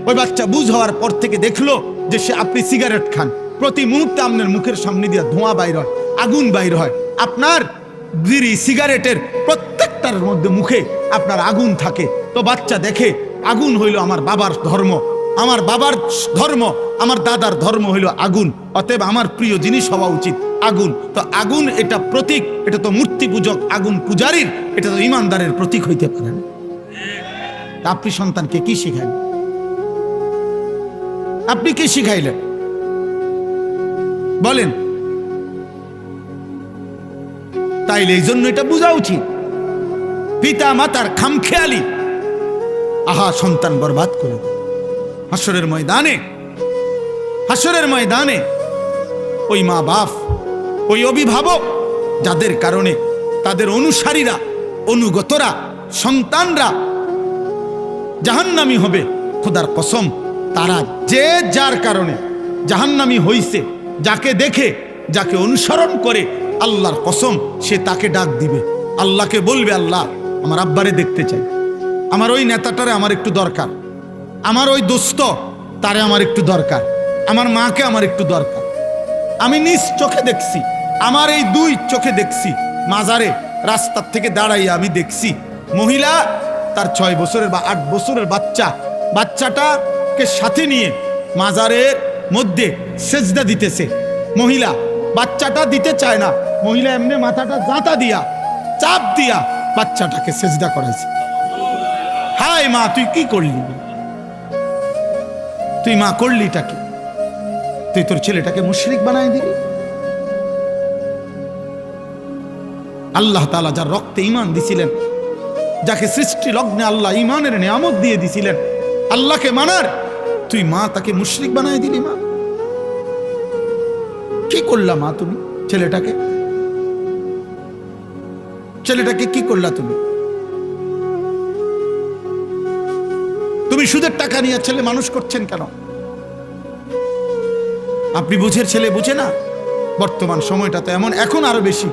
ওই বাচ্চা বুঝ হওয়ার পর থেকে দেখলো যে সে আপনি সিগারেট খান, প্রতি মুহূর্তে আপনার মুখের সামনে দিয়ে ধোঁয়া বাইর হয়, আগুন বাইর হয়, আপনার বিড়ি সিগারেটের প্রত্যেকটার মধ্যে মুখে আপনার আগুন থাকে। তো বাচ্চা দেখে আগুন হইল আমার বাবার ধর্ম, আমার বাবার ধর্ম, আমার দাদার ধর্ম হইল আগুন, অতএব আমার প্রিয় জিনিস হওয়া উচিত আগুন। তো আগুন এটা প্রতীক, এটা তো মূর্তি পূজক, আগুন পূজারীর, এটা তো ইমানদারের প্রতীক হইতে পারে না। আপনি সন্তানকে কি শিখাইলেন? আপনি কি শিখাইলেন বলেন? তাইলে এই জন্য এটা বোঝা উচিত, পিতা মাতার খামখেয়ালি আহা সন্তান বরবাদ করে দেয়। হাসরের ময়দানে, হাসরের ময়দানে ওই মা বাপ, ওই অভিভাবক যাদের কারণে তাদের অনুসারীরা, অনুগতরা, সন্তানরা জাহান্নামী হবে, খোদার কসম তারা যে যার কারণে জাহান্নামী হইছে, যাকে দেখে, যাকে অনুসরণ করে, আল্লাহর কসম সে তাকে ডাক দিবে, আল্লাহকে বলবে, আল্লাহ আমার আব্বারে দেখতে চাই, আমার ওই নেতাটারে আমার একটু দরকার, আমার ওই দোস্ত তারে আমার একটু দরকার, আমার মাকে আমার একটু দরকার। আমি নিজ চোখে দেখছি, আমার এই দুই চোখে দেখছি, মাজারে রাস্তার থেকে দাঁড়াইয়া আমি দেখছি মহিলা তার 6 বছরের বা 8 বছরের বাচ্চাটাকে সাথে নিয়ে মাজারের মধ্যে সেজদা দিতেছে। মহিলা বাচ্চাটা দিতে চায় না, মহিলা এমনি মাথাটা জাঁতা দিয়া, চাপ দিয়া বাচ্চাটাকে সেজদা করাইছে। হায় মা, তুই কি করলি? তুই মা করলিটা কি? তুই তোর ছেলেটাকে মুশরিক বানায় দিলি। আল্লাহ তাআলা যার রক্তে ঈমান দিছিলেন, যাকে সৃষ্টি লগ্নে আল্লাহ ঈমানের নিয়ামত দিয়ে দিছিলেন, আল্লাহকে মানার, তুই মা তাকে মুশরিক বানায় দিলি। মা কি করলা? মা তুমি ছেলেটাকে কি করলা? তুমি সুদের টাকা নিয়ে ছেলে মানুষ করছেন কেন? আপনি বুঝের ছেলে বুঝে না? বর্তমান সময়টা তো এমন, এখন আরো বেশি।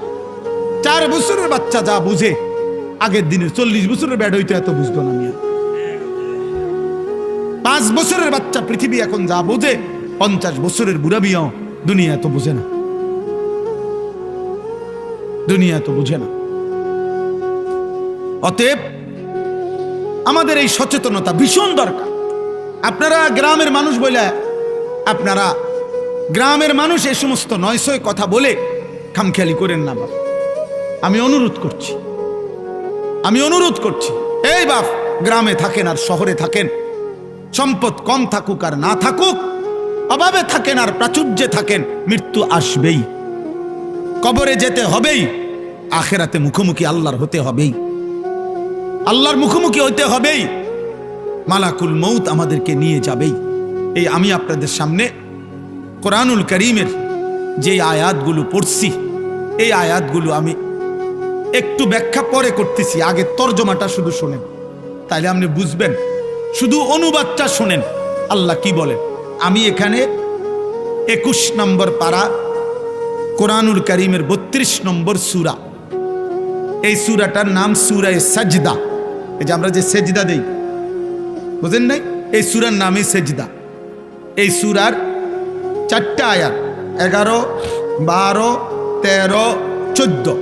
4 বছরের বাচ্চা যা বুঝে, আগের দিনে 40 বছরের ব্যাড হইতে এত বুঝতো না। 5 বছরের বাচ্চা পৃথিবী এখন যা বোঝে, 50 বছরের বুড়া বিয়াও দুনিয়া এত বুঝে না, দুনিয়া এত বুঝে না। অতএব আমাদের এই সচেতনতা ভীষণ দরকার। আপনারা গ্রামের মানুষ বলে, আপনারা গ্রামের মানুষ এই সমস্ত নয়সয় কথা বলে খামখেয়ালি করেন না। বাপ, আমি অনুরোধ করছি, এই বাপ, গ্রামে থাকেন আর শহরে থাকেন, সম্পদ কম থাকুক আর না থাকুক, অভাবে থাকেন আর প্রাচুর্যে থাকেন, মৃত্যু আসবেই, কবরে যেতে হবেই, আখেরাতে মুখোমুখি আল্লাহর হতে হবেই, আল্লাহর মুখোমুখি হইতে হবেই, মালাকুল মউত আমাদেরকে নিয়ে যাবেই। এই আমি আপনাদের সামনে কোরআনুল কারীমের যে আয়াতগুলো পড়ছি, এই আয়াতগুলো আমি একটু ব্যাখ্যা পরে করতেছি, আগে তর্জমাটা শুধু শোনেন, তাইলে আপনি বুঝবেন। শুধু অনুবাদটা শোনেন আল্লাহ কি বলেন। আমি এখানে 21 নম্বর পারা কোরআনুল কারীমের 32 নম্বর সূরা, এই সূরাটার নাম সূরা সাজদা। এই যে আমরা যে সেজদা দেই, বুঝেন নাই? এই সূরার নামই সেজদা। এই সূরার 4টা আয়াত, 11, 12, 13, 14,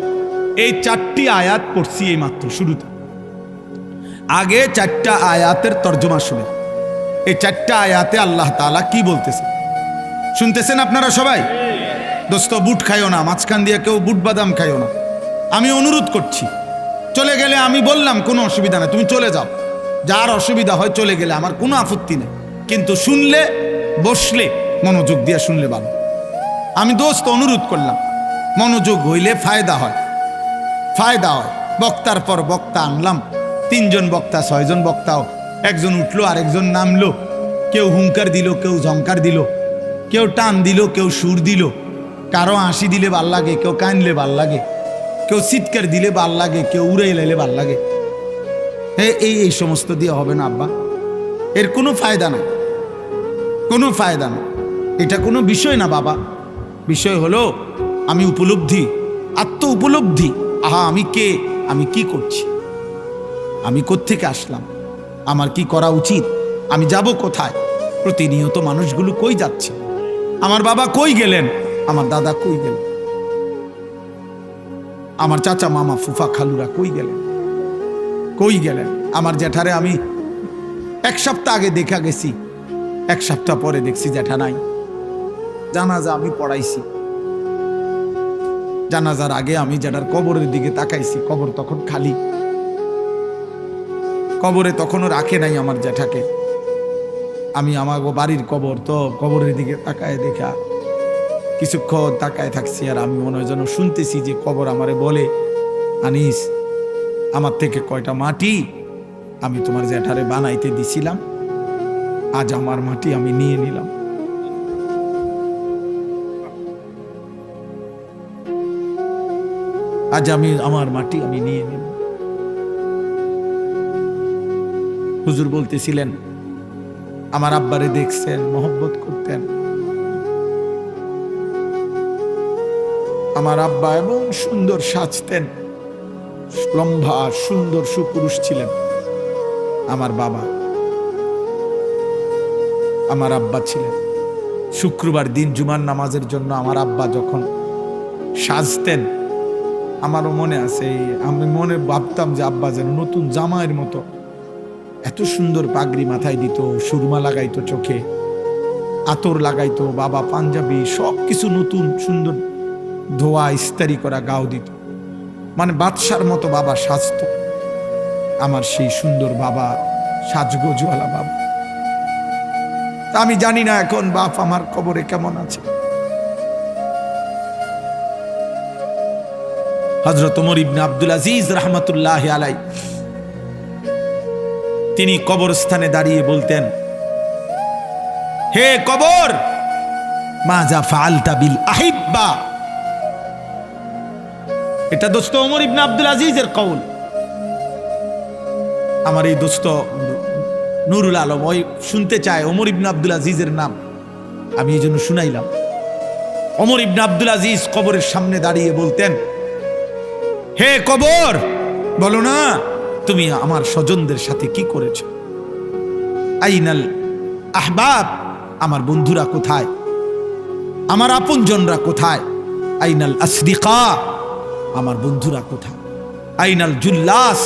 এই 4টি আয়াত পড়ছি এই মাত্র শুরুতে। আগে 4টা আয়াতের তর্জমা শুনে, এই 4টা আয়াতে আল্লাহ তাআলা কি বলতেছে শুনতেছেন আপনারা সবাই? দোস্ত, বুট খাইও না, মাঝখান দিয়ে কেউ বুট বাদাম খাইও না। আমি অনুরোধ করছি, চলে গেলে আমি বললাম কোনো অসুবিধা নেই, তুমি চলে যাও, যার অসুবিধা হয় চলে গেলে আমার কোনো আপত্তি নেই, কিন্তু শুনলে, বসলে মনোযোগ দিয়ে শুনলে ভালো। আমি দোস্ত অনুরোধ করলাম, মনোযোগ হইলে ফায়দা হয়। বক্তার পর বক্তা আনলাম, 3 জন বক্তা, 6 জন বক্তাও, একজন উঠলো আর একজন নামলো, কেউ হুঙ্কার দিল, কেউ ঝংকার দিল, কেউ টান দিল, কেউ সুর দিল, কারো হাসি দিলে ভাল লাগে, কেউ কানলে ভাল লাগে, কেউ চিৎকার দিলে ভাল লাগে, কেউ উড়ে এলাইলে ভাল লাগে। এই সমস্ত দিয়ে হবে না আব্বা, এর কোনো ফায়দা নাই, কোনো ফায়দা নাই। এটা কোনো বিষয় না বাবা, বিষয় হলো আমি উপলব্ধি, আত্ম উপলব্ধি। আহা, আমি কে, আমি কি করছি, আমি কোত্থেকে আসলাম, আমার কি করা উচিত, আমি যাব কোথায়? প্রতিনিয়ত মানুষগুলো কই যাচ্ছে? আমার বাবা কই গেলেন? আমার দাদা কই গেলেন? আমার চাচা মামা ফুফা খালুরা কই গেলেন? কই গেলেন? আমার জ্যাঠারে আমি 1 সপ্তাহ আগে দেখা গেছি, 1 সপ্তাহ পরে দেখছি জ্যাঠা নাই। জানাজা আমি পড়াইছি, জানাজার আগে আমি জ্যাঠার কবরের দিকে তাকাইছি, কবর তখন খালি, কবরে তখনও রাখে নাই আমার জ্যাঠাকে। আমি আমার বাড়ির কবর তো কবরের দিকে তাকায় দেখা কিছুক্ষণ তাকায় থাকছি, আর আমি মনে হয় যেন শুনতেছি যে কবর আমারে বলে, আনিস আমার থেকে কয়টা মাটি আমি তোমার জ্যাঠারে বানাইতে দিছিলাম, আজ আমার মাটি আমি নিয়ে নিলাম। আজ আমি আমার মাটি আমি নিয়ে নিলাম। হুজুর বলতেছিলেন আমার আব্বারে দেখছেন, মহব্বত করতেন। আমার আব্বা এমন সুন্দর সাজতেন, লম্বা সুন্দর সুপুরুষ ছিলেন। আমার বাবা, আমার আব্বা ছিলেন। শুক্রবার দিন জুমার নামাজের জন্য আমার আব্বা যখন সাজতেন, আমারও মনে আছে, আমি মনে ভাবতাম যে আব্বা যেন নতুন জামাইয়ের মতো এত সুন্দর পাগড়ি মাথায় দিত, সুরমা লাগাইতো চোখে, আতর লাগাইতো, বাবা পাঞ্জাবি সবকিছু নতুন সুন্দর ধোয়া ইস্তারি করা গাও দিত, মানে বাদশার মতো বাবা সাজতো। আমার সেই সুন্দর বাবা, সাজগোজওয়ালা বাবা। তা আমি জানি না এখন বাপ আমার কবরে কেমন আছে। হযরত ওমর ইবনে আব্দুল আজিজ রাহমাতুল্লাহি আলাইহি তিনি কবরস্থানে দাঁড়িয়ে বলতেন, হে কবর, মাজা ফাআলতা বিল আহিব্বা। এটা দোস্ত ওমর ইবনে আব্দুল আজিজের কওল। আমার এই দোস্ত নুরুল আলম ওই শুনতে চায় ওমর ইবনে আব্দুল আজিজের নাম, আমি এই জন্য শুনাইলাম। ওমর ইবনে আব্দুল আজিজ কবরের সামনে দাঁড়িয়ে বলতেন, হে কবর, বলো না তুমি আমার স্বজনদের সাথে কি করেছো? আইনাল আহবাব, আমার বন্ধুরা কোথায়? আমার আপনজনরা কোথায়? আইনাল আসদিকা, আমার বন্ধুরা কোথায়? আইনাল জুল্লাস,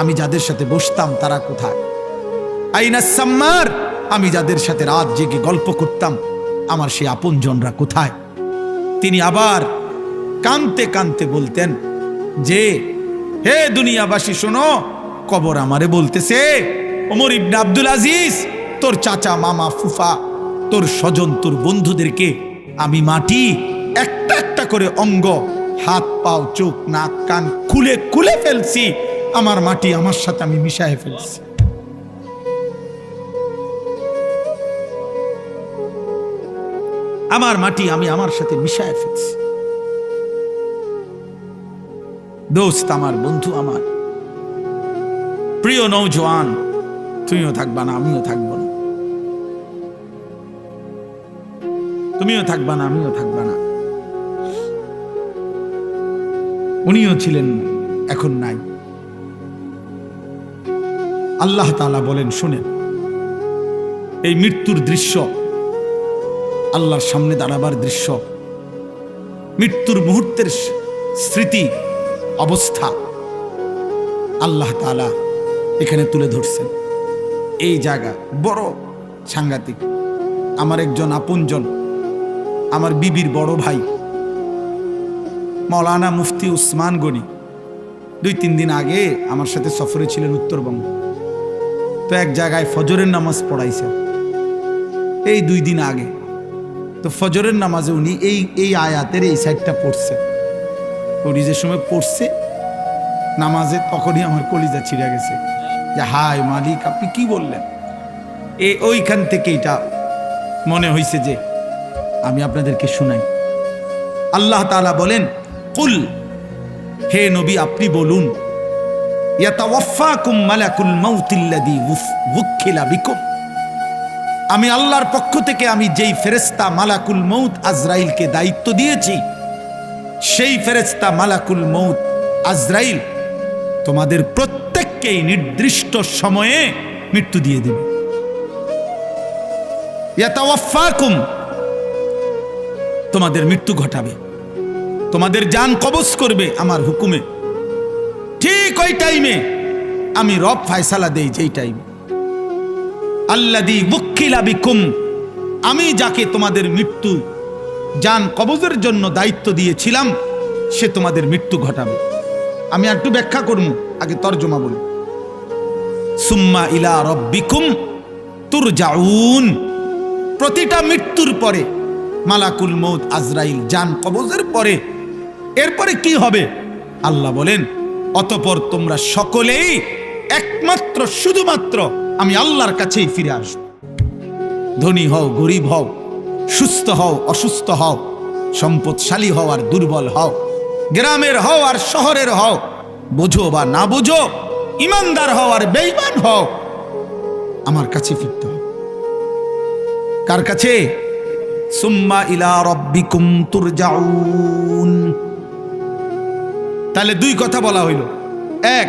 আমি যাদের সাথে বসতাম তারা কোথায়? আইনাস সাম্মার, আমি যাদের সাথে রাত জেগে গল্প করতাম আমার সেই আপনজনরা কোথায়? তিনি আবার কানতে কানতে বলতেন যে, হে দুনিয়াবাসী শোনো, কবর আমারে বলতেছে, ওমর ইবনে আব্দুল আজিজ, তোর চাচা মামা ফুফা, তোর স্বজন, তোর বন্ধুদেরকে আমি মাটি একটা একটা করে অঙ্গ, হাত পাও চোখ নাক কান খুলে খুলে ফেলছি, আমার মাটি আমার সাথে আমি মিশায় ফেলছি। আমার মাটি আমি আমার সাথে মিশায় ফেলছি। দোস্ত আমার, বন্ধু আমার, প্রিয় নওজোয়ান, তুমিও থাকবা না আমিও থাকবো না, তুমিও থাকবা না আমিও থাকবা না। উনিও ছিলেন, এখন নাই। আল্লাহ তাআলা বলেন, শুনেন, এই মৃত্যুর দৃশ্য, আল্লাহর সামনে দাঁড়াবার দৃশ্য, মৃত্যুর মুহূর্তের স্মৃতি অবস্থা আল্লাহ তাআলা এখানে তুলে ধরছেন। এই জায়গা বড় সাংঘাতিক। আমার একজন আপনজন, আমার বিবির বড় ভাই মাওলানা মুফতি উসমান গনি 2-3 দিন আগে আমার সাথে সফরে ছিলেন উত্তরবঙ্গ। তো এক জায়গায় ফজরের নামাজ পড়াইছে এই 2 দিন আগে। তো ফজরের নামাজে উনি এই আয়াতের এই সাইডটা পড়ছে। উনি যে সময় পড়ছে নামাজে, তখনই আমার কলিজা ছিঁড়ে গেছে যে হায় মালিক, আপনি কি বললেন? ওইখান থেকে এটা মনে হয়েছে যে আমি আপনাদেরকে শুনাই। আল্লাহ তাআলা বলেন, কুল, হে নবী আপনি বলুন, ইয়াতাওয়াফাকুম মালাকুল মাউতিল্লাযী ওয়ুক্কিলা বিকুম, আমি আল্লাহর পক্ষ থেকে আমি যেই ফেরেশতা মালাকুল মউত আজরাইলকে দায়িত্ব দিয়েছি, সেই ফেরেশতা মালাকুল মউত আজরাইল তোমাদের প্রত্যেককেই নির্দিষ্ট সময়ে মৃত্যু দিয়ে দেবে। ইয়াতাওয়াফাকুম, তোমাদের মৃত্যু ঘটাবে, তোমাদের জান কবজ করবে আমার হুকুমে। ঠিক ওই টাইমে আমি রব ফয়সালা দেই, যেই টাইমে আল্লাযী ওয়াক্কিলা বিকুম, আমি যাকে তোমাদের মৃত্যু জান কবজের জন্য দায়িত্ব দিয়েছিলাম সে তোমাদের মৃত্যু ঘটাবে। আমি একটু ব্যাখ্যা করব, আগে তরজমা বলি। সুম্মা ইলা রাব্বিকুম তুরজাউন, প্রতিটা মৃত্যুর পরে মালাকুল মউত আজরাইল জান কবজের পরে এরপরে কি হবে আল্লাহ বলেন, অতঃপর তোমরা সকলেই একমাত্র শুধুমাত্র আমি আল্লাহর কাছেই ফিরে আসবে। ধনী হও গরিব হও, সুস্থ হও অসুস্থ হও, সম্পদশালী হও আর দুর্বল হও, গ্রামের হও আর শহরের হও, বোঝো বা না বোঝো, ইমানদার হও আর বেঈমান হও, আমার কাছে ফিরতে হবে। কার কাছে? সুম্মা ইলা রাব্বিকুম তুরজাউন। তাহলে দুই কথা বলা হইল। এক,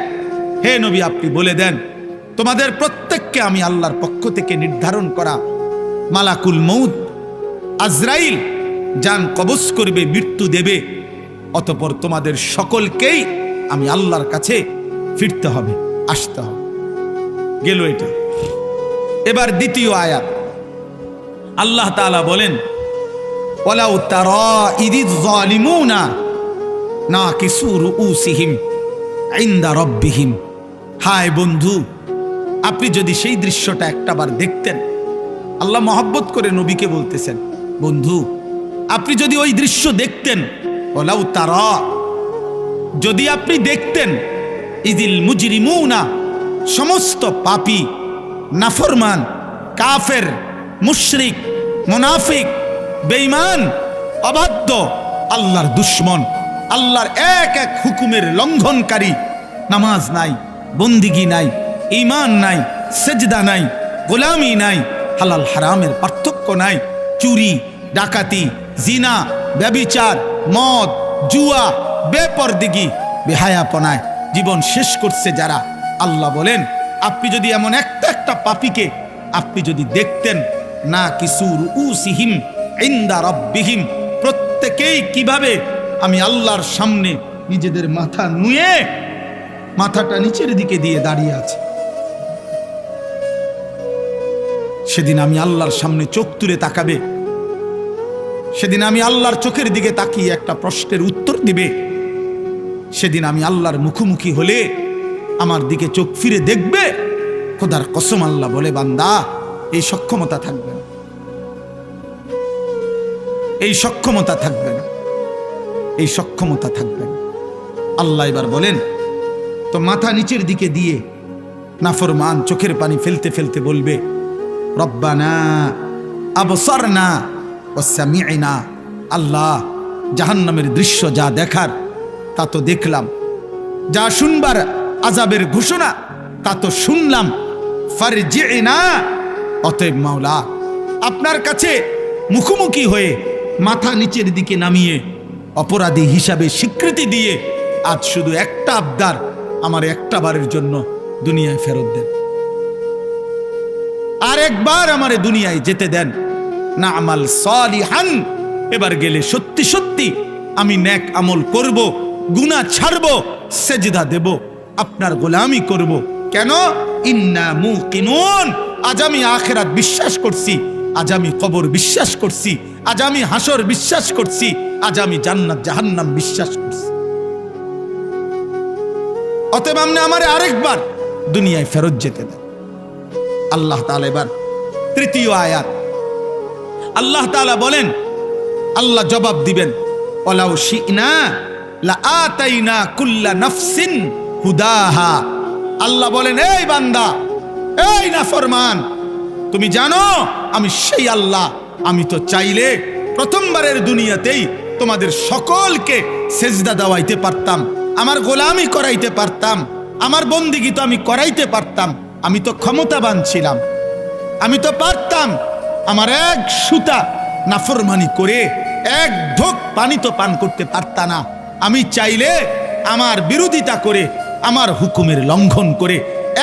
হে নবী আপনি বলে দেন তোমাদের প্রত্যেককে আমি আল্লাহর পক্ষ থেকে নির্ধারণ করা মালাকুল মউত আজরাইল জান কবজ করবে, মৃত্যু দেবে, অতঃপর তোমাদের সকলকেই আমি আল্লাহর কাছে ফিরতে হবে, আসতে হবে। গেল এটা। এবার দ্বিতীয় আয়াত আল্লাহ তাআলা বলেন, ওয়ালাউ তারা ইদিয যালিমুনা নাকিসু রুউসিহিম ইনদা রাব্বিহিম। হায় বন্ধু, আপনি যদি সেই দৃশ্যটা একটাবার দেখতেন। আল্লাহ মহব্বত করে নবীকে বলতেছেন, বন্ধু আপনি যদি ওই দৃশ্য দেখতেন, ওয়ালাউ তারা, যদি আপনি দেখতেন, ইদিল মুজরিমুনা, সমস্ত পাপী নাফরমান কাফের মুশরিক মুনাফিক বেঈমান অবাধ্য আল্লাহর দুশমন, আল্লাহর এক এক হুকুমের লঙ্ঘনকারী, নামাজ নাই, বন্দিগি নাই, ঈমান নাই, সেজদা নাই, গোলামি নাই, হালাল হারামের পার্থক্য নাই, চুরি ডাকাতি জিনা ব্যভিচার মদ জুয়া বেপরদিগি বেহায়াপনায় জীবন শেষ করছে যারা, আল্লাহ বলেন আপনি যদি এমন একটা একটা পাপীকে আপনি যদি দেখতেন, না কিসু রুউসিহিম ইনদা রাব্বিহিম, প্রত্যেকেই কিভাবে আমি আল্লাহর সামনে নিজেদের মাথা নুয়ে মাথাটা নিচের দিকে দিয়ে দাঁড়িয়ে আছে। সেদিন আমি আল্লাহর সামনে চোখ তুলে তাকাবে, সেদিন আমি আল্লাহর চোখের দিকে তাকিয়ে একটা প্রশ্নের উত্তর দিবে, সেদিন আমি আল্লাহর মুখোমুখি হলে আমার দিকে চোখ ফিরে দেখবে। খোদার কসম আল্লাহ বলে, বান্দা এই সক্ষমতা থাকবে না, এই সক্ষমতা থাকবে না, এই সক্ষমতা থাকবে না। আল্লাহ এবার বলেন, তো মাথা নিচের দিকে দিয়ে নাফরমান চোখের পানি ফেলতে ফেলতে বলবে, রব্বানা আবসারনা ওয়া সামি'না, আল্লাহ জাহান্নামের দৃশ্য যা দেখার তা তো দেখলাম, যা শুনবার আযাবের ঘোষণা তা তো শুনলাম, ফারজি'না, অতএব মাওলা আপনার কাছে মুখোমুখি হয়ে মাথা নিচের দিকে নামিয়ে অপরাধী হিসাবে স্বীকৃতি দিয়ে আজ শুধু একটা আবদার, আমার একটা বারের জন্য দুনিয়ায় ফেরত দেন, আর একবার আমারে দুনিয়ায় যেতে দেন, না আমাল সালিহান, এবার গেলে সত্যি সত্যি আমি নেক আমল করব, গুনাহ ছাড়ব, সেজদা দেব, আপনার গোলামি করব। কেন? ইন্না মুকিনুন, আজ আমি আখিরাত বিশ্বাস করছি, আজ আমি কবর বিশ্বাস করছি, আজ আমি হাসর বিশ্বাস করছি, আজ আমি জান্নাত জাহান্নাম বিশ্বাস করছি। অতএব আপনি আমারে আরেকবার দুনিয়ায় ফেরত যেতে দেন। আল্লাহ তাআলা এবার তৃতীয় আয়াত আল্লাহ তাআলা বলেন, আল্লাহ জবাব দিবেন, ওয়ালাউ শি'না লাআতাইনা কুল্লা নাফসিন হুদাহা। আল্লাহ বলেন, এই বান্দা, এই নাফরমান, তুমি জানো আমি সেই আল্লাহ, আমি তো চাইলে প্রথমবারের দুনিয়াতেই তোমাদের সকলকে সেজদা দেওয়াইতে পারতাম, আমার গোলামি করাইতে পারতাম, আমার বন্দিগি তো আমি করাইতে পারতাম, আমি তো ক্ষমতাবান ছিলাম, আমি তো পারতাম। আমার এক সুতা নাফরমানি করে এক ঢোক পানি তো পান করতে পারতা না। আমি চাইলে আমার বিরোধিতা করে, আমার হুকুমের লঙ্ঘন করে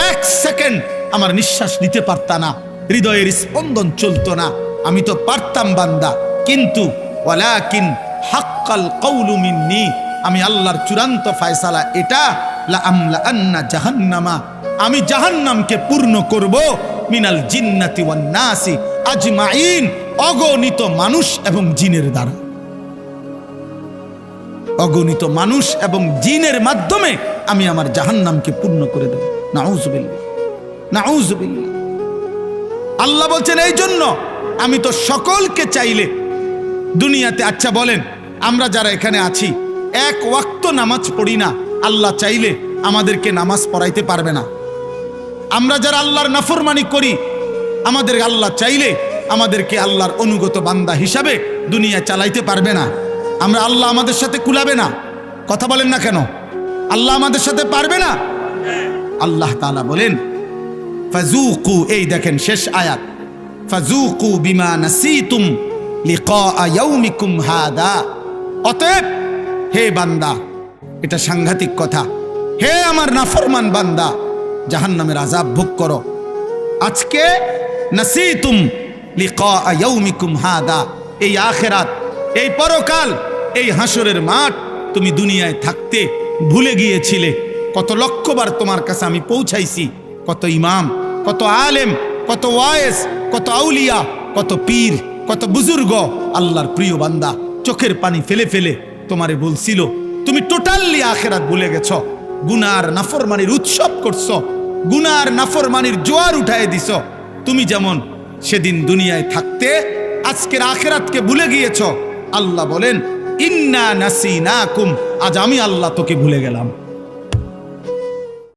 এক সেকেন্ড আমার নিঃশ্বাস নিতে পারতা না, হৃদয়ের স্পন্দন চলতো না। আমি তো পারতাম বান্দা, কিন্তু ওয়ালাকিন হাক্কাল কওলু মিন্নি, আমি আল্লাহর চূড়ান্ত ফয়সালা এটা, লা আমলা আন্না জাহান্নামা, আমি জাহান্নামকে পূর্ণ করব মিনাল জিন্নাতি ওয়ান নাসি আজমাইন, অগণিত মানুষ এবং জিনের দ্বারা। অগণিত মানুষ এবং জিনের মাধ্যমে আমি আমার জাহান্নামকে পূর্ণ করে দেব। নাউযুবিল্লাহ, নাউযুবিল্লাহ। আল্লাহ বলছেন এই জন্য আমি তো সকলকে চাইলে দুনিয়াতে, আচ্ছা বলেন আমরা যারা এখানে আছি এক ওয়াক্ত নামাজ পড়ি না, আল্লাহ চাইলে আমাদেরকে নামাজ পড়াইতে পারবে না? আমরা যারা আল্লাহর নাফরমানি করি, আমাদের আল্লাহ চাইলে আমাদেরকে আল্লাহর অনুগত বান্দা হিসাবে দুনিয়া চালাইতে পারবে না? আমরা আল্লাহ আমাদের সাথে কুলাবে না? কথা বলেন না কেন? আল্লাহ আমাদের সাথে পারবে না? আল্লাহ তাআলা বলেন ফাযুকু, এই দেখেন শেষ আয়াত, ফাযুকু বিমা নাসিতুম লিকা ইয়াউমিকুম হাদা। অতএব হে বান্দা, এটা সাংঘাতিক কথা, হে আমার নাফরমান বান্দা, জাহান্নামের আযাব ভোগ করো। আজকে নাসিতুম লিকা ইয়াউমিকুম হাদা, এই আখিরাত, এই পরকাল, এই হাসরের মাঠ তুমি দুনিয়ায় থাকতে ভুলে গিয়েছিলে। কত লক্ষবার তোমার কাছে আমি পৌঁছাইছি, কত ইমাম, কত আলেম, কত ওয়াইজ, কত আউলিয়া, কত পীর, কত বুজুর্গ, আল্লাহর প্রিয় বান্দা চোখের পানি ফেলে ফেলে তোমারে বলছিল তুমি টোটালি আখিরাত ভুলে গেছো, গুনার নাফরমানির উৎসব করছো, গুনার নাফরমানির জোয়ার উঠায় দিছো। তুমি যেমন সেদিন দুনিয়ায় থাকতে আজকের আখিরাতকে ভুলে গিয়েছো। আল্লাহ বলেন ইন্না নাসিনাকুম, আজ আমি আল্লাহ তোকে ভুলে গেলাম।